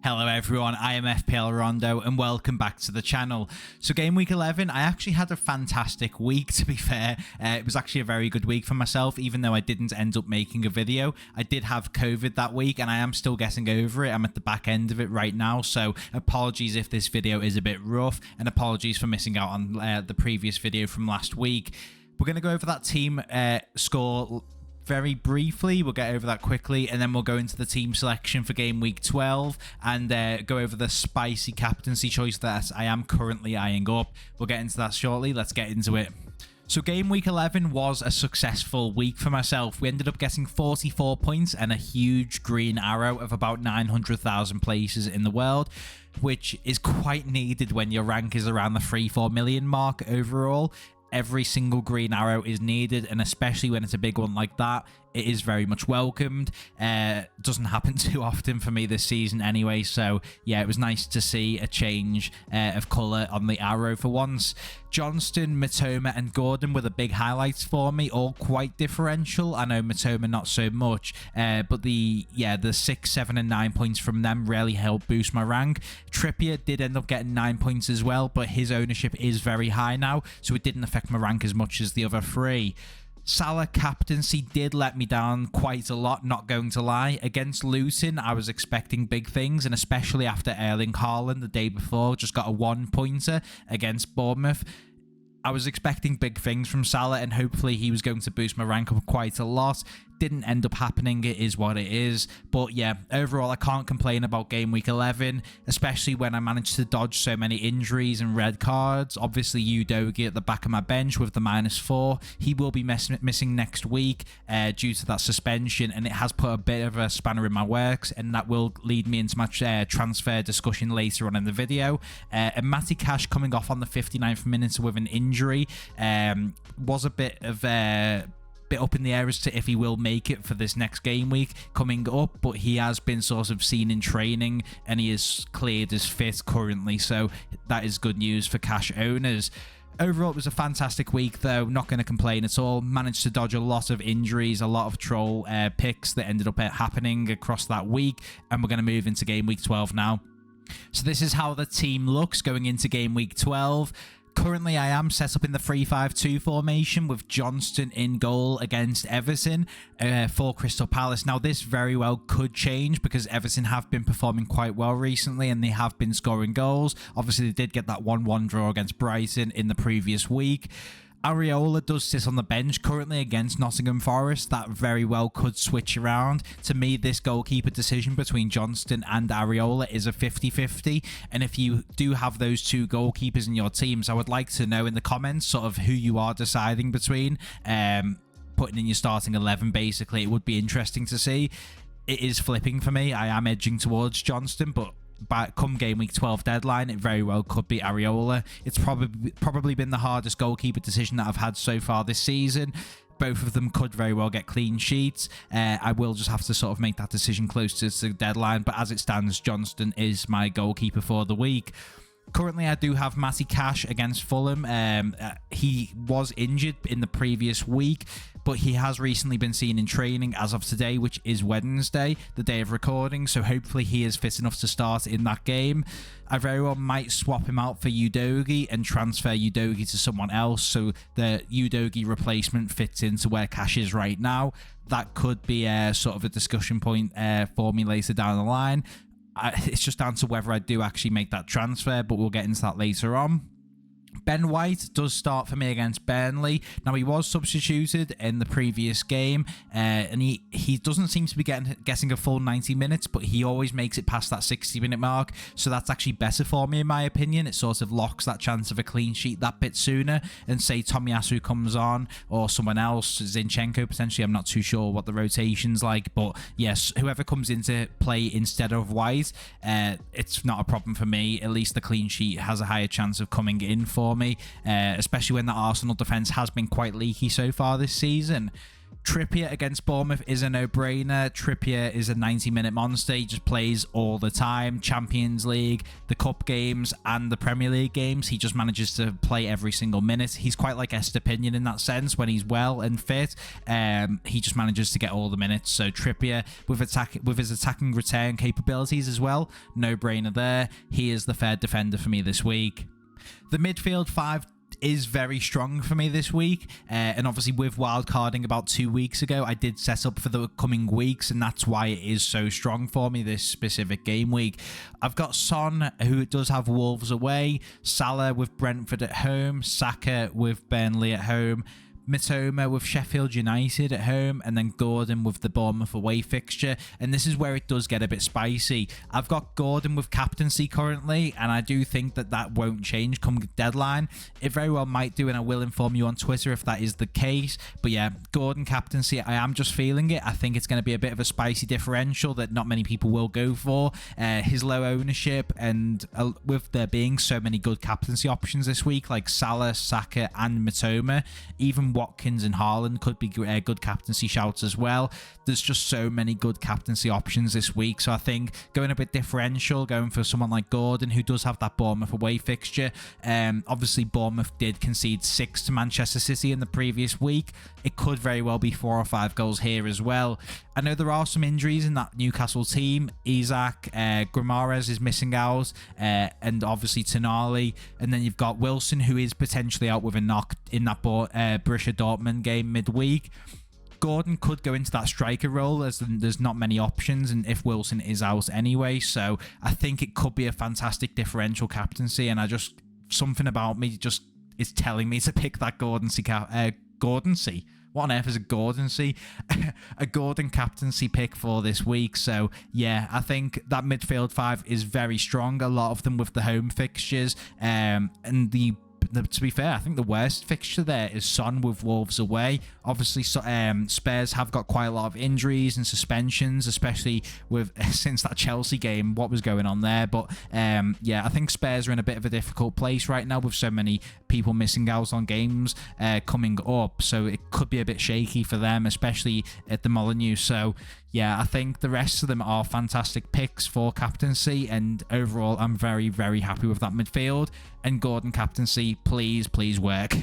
Hello everyone, I am FPL Rondo and welcome back to the channel. So game week 11, I actually had a fantastic week, to be fair. It was actually a very good week for myself, even though I didn't end up making a video. I did have COVID that week and I am still getting over it. I'm at the back end of it right now, so apologies if this video is a bit rough and apologies for missing out on the previous video from last week. We're going to go over that team score very briefly. We'll get over that quickly and then we'll go into the team selection for game week 12 and go over the spicy captaincy choice that I am currently eyeing up. We'll get into that shortly. Let's get into it. So game week 11 was a successful week for myself. We ended up getting 44 points and a huge green arrow of about 900,000 places in the world, which is quite needed when your rank is around the 3-4 million mark overall. Every single green arrow is needed, and especially when it's a big one like that, it is very much welcomed. Doesn't happen too often for me this season anyway, so yeah, it was nice to see a change of colour on the arrow for once. Johnston, Matoma and Gordon were the big highlights for me, all quite differential. I know Matoma not so much, but the 6, 7 and 9 points from them really helped boost my rank. Trippier did end up getting 9 points as well, but his ownership is very high now, so it didn't affect my rank as much as the other three. Salah captaincy did let me down quite a lot, not going to lie. Against Luton, I was expecting big things, and especially after Erling Haaland the day before just got a 1-pointer against Bournemouth. I was expecting big things from Salah, and hopefully he was going to boost my rank up quite a lot. Didn't end up happening. It is what it is. But yeah, overall, I can't complain about game week 11, especially when I managed to dodge so many injuries and red cards. Obviously, Udogie at the back of my bench with the -4. He will be missing next week due to that suspension, and it has put a bit of a spanner in my works, and that will lead me into my transfer discussion later on in the video. And Matty Cash coming off on the 59th minute with an injury was a bit up in the air as to if he will make it for this next game week coming up, but he has been sort of seen in training and he is cleared as fit currently, so that is good news for cash owners. Overall, it was a fantastic week though, not going to complain at all. Managed to dodge a lot of injuries, a lot of troll picks that ended up happening across that week, and we're going to move into game week 12 now. So this is how the team looks going into game week 12. Currently, I am set up in the 3-5-2 formation with Johnston in goal against Everton for Crystal Palace. Now, this very well could change because Everton have been performing quite well recently and they have been scoring goals. Obviously, they did get that 1-1 draw against Brighton in the previous week. Areola does sit on the bench currently against Nottingham Forest. That very well could switch around. To me, this goalkeeper decision between Johnston and Areola is a 50-50. And if you do have those two goalkeepers in your teams, I would like to know in the comments sort of who you are deciding between. Putting in your starting 11, basically. It would be interesting to see. It is flipping for me. I am edging towards Johnston, but come game week 12 deadline, it very well could be Areola. It's probably been the hardest goalkeeper decision that I've had so far this season. Both of them could very well get clean sheets. I will just have to sort of make that decision close to the deadline, but as it stands, Johnston is my goalkeeper for the week. Currently, I do have Matty Cash against Fulham. He was injured in the previous week, but he has recently been seen in training as of today, which is Wednesday, the day of recording, so hopefully he is fit enough to start in that game. I very well might swap him out for Udogie and transfer Udogie to someone else, so the Udogie replacement fits into where Cash is right now. That could be a sort of a discussion point for me later down the line. It's just down to whether I do actually make that transfer, but we'll get into that later on. Ben White does start for me against Burnley. Now, he was substituted in the previous game, and he doesn't seem to be getting a full 90 minutes, but he always makes it past that 60-minute mark, so that's actually better for me, in my opinion. It sort of locks that chance of a clean sheet that bit sooner, and say Tomiyasu comes on, or someone else, Zinchenko potentially. I'm not too sure what the rotation's like, but yes, whoever comes into play instead of White, it's not a problem for me. At least the clean sheet has a higher chance of coming in for me, especially when the Arsenal defence has been quite leaky so far this season. Trippier against Bournemouth is a no-brainer. Trippier is a 90-minute monster. He just plays all the time. Champions League, the Cup games, and the Premier League games. He just manages to play every single minute. He's quite like Estepinian in that sense. When he's well and fit, he just manages to get all the minutes. So Trippier, with his attacking return capabilities as well, no-brainer there. He is the third defender for me this week. The midfield five is very strong for me this week, and obviously with wildcarding about 2 weeks ago, I did set up for the coming weeks, and that's why it is so strong for me this specific game week. I've got Son, who does have Wolves away, Salah with Brentford at home, Saka with Burnley at home, Mitoma with Sheffield United at home, and then Gordon with the Bournemouth away fixture. And this is where it does get a bit spicy. I've got Gordon with captaincy currently, and I do think that that won't change come deadline. It very well might do, and I will inform you on Twitter if that is the case. But yeah, Gordon captaincy, I am just feeling it. I think it's going to be a bit of a spicy differential that not many people will go for. His low ownership, and with there being so many good captaincy options this week, like Salah, Saka, and Mitoma, even Watkins and Haaland could be good captaincy shouts as well. There's just so many good captaincy options this week, so I think going a bit differential, going for someone like Gordon, who does have that Bournemouth away fixture. Obviously Bournemouth did concede 6 to Manchester City in the previous week. It could very well be 4 or 5 goals here as well. I know there are some injuries in that Newcastle team. Isak, Grimares is missing out, and obviously Tonali, and then you've got Wilson, who is potentially out with a knock in that Borussia Dortmund game midweek. Gordon could go into that striker role, as there's not many options, and if Wilson is out anyway, so I think it could be a fantastic differential captaincy, and something about me just is telling me to pick that Gordoncy. What on earth is a Gordoncy? A Gordon captaincy pick for this week. So yeah, I think that midfield 5 is very strong. A lot of them with the home fixtures, and to be fair, I think the worst fixture there is Son with Wolves away. Obviously, Spurs have got quite a lot of injuries and suspensions, especially with since that Chelsea game, what was going on there. But yeah, I think Spurs are in a bit of a difficult place right now with so many people missing out on games coming up. So it could be a bit shaky for them, especially at the Molineux. So yeah, I think the rest of them are fantastic picks for captaincy, and overall, I'm very, very happy with that midfield. And Gordon captaincy, please work.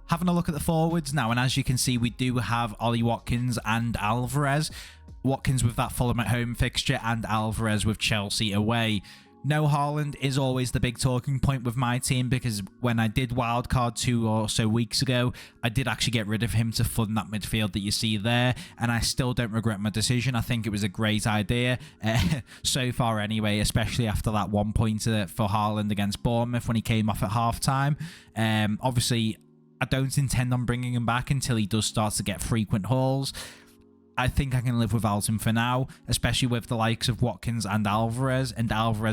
Having a look at the forwards now, and as you can see, we do have Ollie Watkins and Alvarez. Watkins with that Fulham at home fixture, and Alvarez with Chelsea away. No Haaland is always the big talking point with my team, because when I did wildcard 2 or so weeks ago, I did actually get rid of him to fund that midfield that you see there, and I still don't regret my decision. I think it was a great idea so far anyway, especially after that 1-pointer for Haaland against Bournemouth when he came off at half-time. Obviously, I don't intend on bringing him back until he does start to get frequent hauls. I think I can live without him for now, especially with the likes of Watkins and Alvarez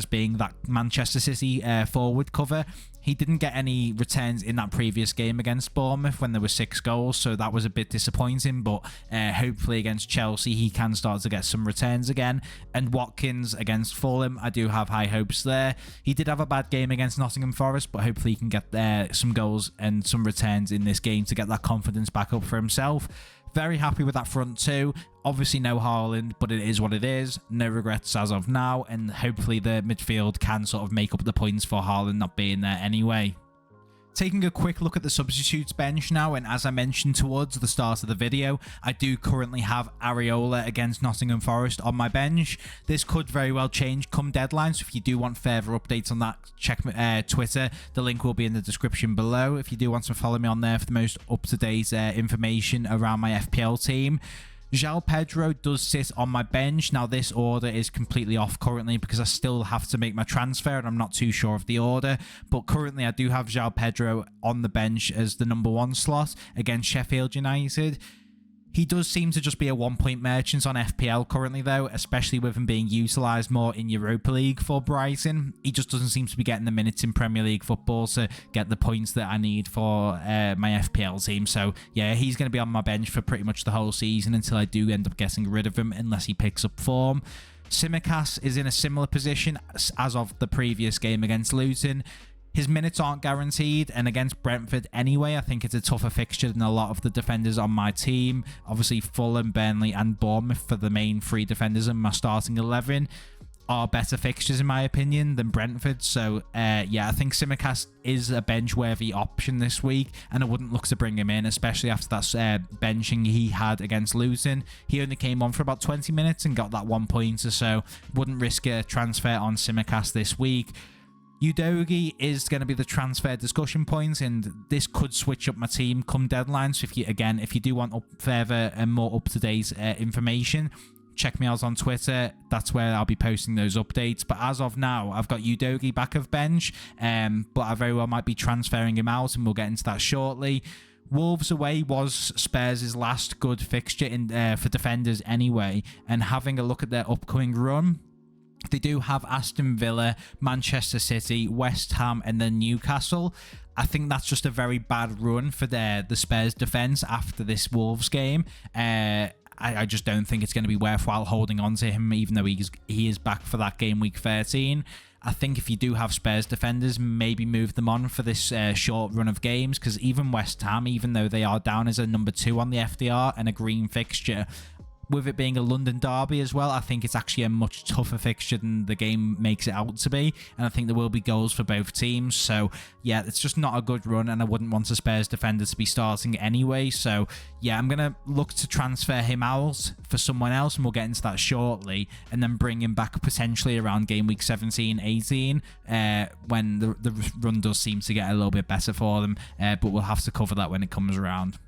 being that Manchester City forward cover. He didn't get any returns in that previous game against Bournemouth when there were 6 goals, so that was a bit disappointing, but hopefully against Chelsea he can start to get some returns again. And Watkins against Fulham, I do have high hopes there. He did have a bad game against Nottingham Forest, but hopefully he can get some goals and some returns in this game to get that confidence back up for himself. Very happy with that front two. Obviously no Haaland, but it is what it is. No regrets as of now, and hopefully the midfield can sort of make up the points for Haaland not being there anyway. Taking a quick look at the substitutes bench now, and as I mentioned towards the start of the video, I do currently have Areola against Nottingham Forest on my bench. This could very well change come deadline, so if you do want further updates on that, check Twitter. The link will be in the description below if you do want to follow me on there for the most up-to-date information around my FPL team. João Pedro does sit on my bench. Now, this order is completely off currently because I still have to make my transfer and I'm not too sure of the order. But currently, I do have João Pedro on the bench as the number 1 slot against Sheffield United. He does seem to just be a 1-point merchant on FPL currently, though, especially with him being utilised more in Europa League for Brighton. He just doesn't seem to be getting the minutes in Premier League football to get the points that I need for my FPL team. So, yeah, he's going to be on my bench for pretty much the whole season until I do end up getting rid of him, unless he picks up form. Tsimikas is in a similar position as of the previous game against Luton. His minutes aren't guaranteed, and against Brentford anyway, I think it's a tougher fixture than a lot of the defenders on my team. Obviously, Fulham, Burnley and Bournemouth for the main 3 defenders in my starting 11 are better fixtures in my opinion than Brentford. So yeah, I think Tsimikas is a bench-worthy option this week, and I wouldn't look to bring him in, especially after that benching he had against Luton. He only came on for about 20 minutes and got that 1 point or so. Wouldn't risk a transfer on Tsimikas this week. Udogie is going to be the transfer discussion point, and this could switch up my team come deadline. So if you do want further and more up-to-date information, check me out on Twitter. That's where I'll be posting those updates. But as of now, I've got Udogie back of bench, but I very well might be transferring him out, and we'll get into that shortly. Wolves away was Spurs' last good fixture for defenders anyway, and having a look at their upcoming run, they do have Aston Villa, Manchester City, West Ham, and then Newcastle. I think that's just a very bad run for the Spurs defence after this Wolves game. I just don't think it's going to be worthwhile holding on to him, even though he is back for that game week 13. I think if you do have Spurs defenders, maybe move them on for this short run of games, because even West Ham, even though they are down as a number 2 on the FDR and a green fixture, with it being a London derby as well, I think it's actually a much tougher fixture than the game makes it out to be, and I think there will be goals for both teams. So yeah, it's just not a good run, and I wouldn't want a Spurs defender to be starting anyway. So yeah, I'm gonna look to transfer him out for someone else, and we'll get into that shortly, and then bring him back potentially around game week 17-18 when the run does seem to get a little bit better for them, but we'll have to cover that when it comes around.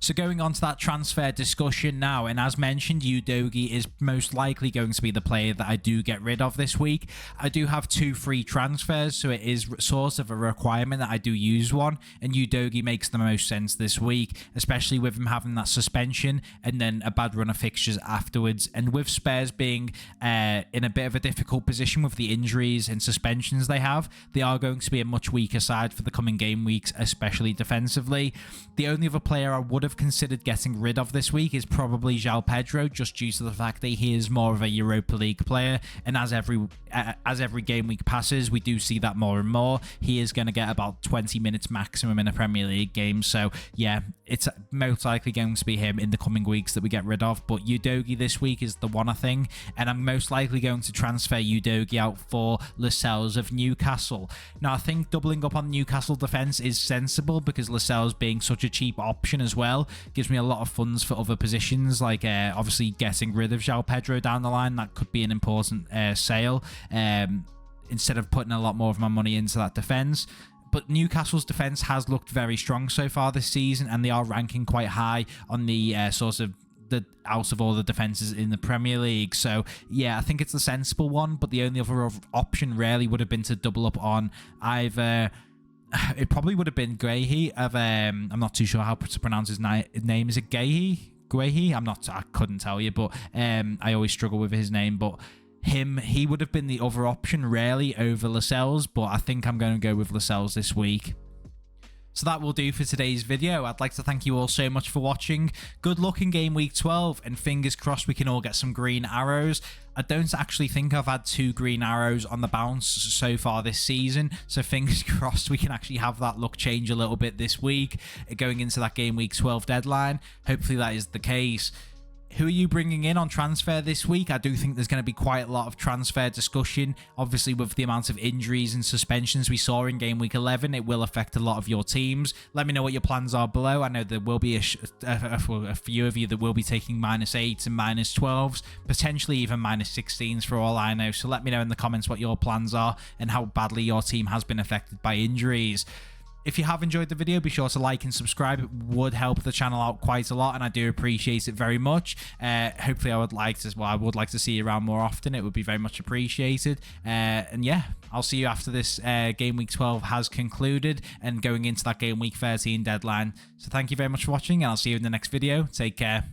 So going on to that transfer discussion now, and as mentioned, Udogie is most likely going to be the player that I do get rid of this week. I do have 2 free transfers, so it is sort of a requirement that I do use one, and Udogie makes the most sense this week, especially with him having that suspension and then a bad run of fixtures afterwards, and with Spurs being in a bit of a difficult position with the injuries and suspensions they have, they are going to be a much weaker side for the coming game weeks, especially defensively. The only other player I would have considered getting rid of this week is probably João Pedro, just due to the fact that he is more of a Europa League player, and as every game week passes, we do see that more and more. He is going to get about 20 minutes maximum in a Premier League game, so yeah, it's most likely going to be him in the coming weeks that we get rid of. But Udogie this week is the one, I think, and I'm most likely going to transfer Udogie out for Lascelles of Newcastle. Now, I think doubling up on Newcastle defence is sensible, because Lascelles being such a cheap option as well gives me a lot of funds for other positions, like obviously getting rid of João Pedro down the line. That could be an important sale instead of putting a lot more of my money into that defence. But Newcastle's defence has looked very strong so far this season, and they are ranking quite high on the sort of out of all the defences in the Premier League. So yeah, I think it's the sensible one, but the only other option really would have been to double up on either... It probably would have been Guehi of I'm not too sure how to pronounce his name. Is it Guehi? I couldn't tell you, but I always struggle with his name. But he would have been the other option really over Lascelles, but I think I'm going to go with Lascelles this week. So that will do for today's video. I'd like to thank you all so much for watching. Good luck in game week 12, and fingers crossed we can all get some green arrows. I don't actually think I've had 2 green arrows on the bounce so far this season, so fingers crossed we can actually have that luck change a little bit this week, going into that game week 12 deadline. Hopefully that is the case. Who are you bringing in on transfer this week? I do think there's going to be quite a lot of transfer discussion. Obviously, with the amount of injuries and suspensions we saw in game week 11, it will affect a lot of your teams. Let me know what your plans are below. I know there will be a few of you that will be taking -8s and -12s, potentially even -16s for all I know. So let me know in the comments what your plans are and how badly your team has been affected by injuries. If you have enjoyed the video, be sure to like and subscribe. It would help the channel out quite a lot, and I do appreciate it very much. Hopefully, I would like to see you around more often. It would be very much appreciated. And yeah, I'll see you after this game week 12 has concluded and going into that game week 13 deadline. So thank you very much for watching, and I'll see you in the next video. Take care.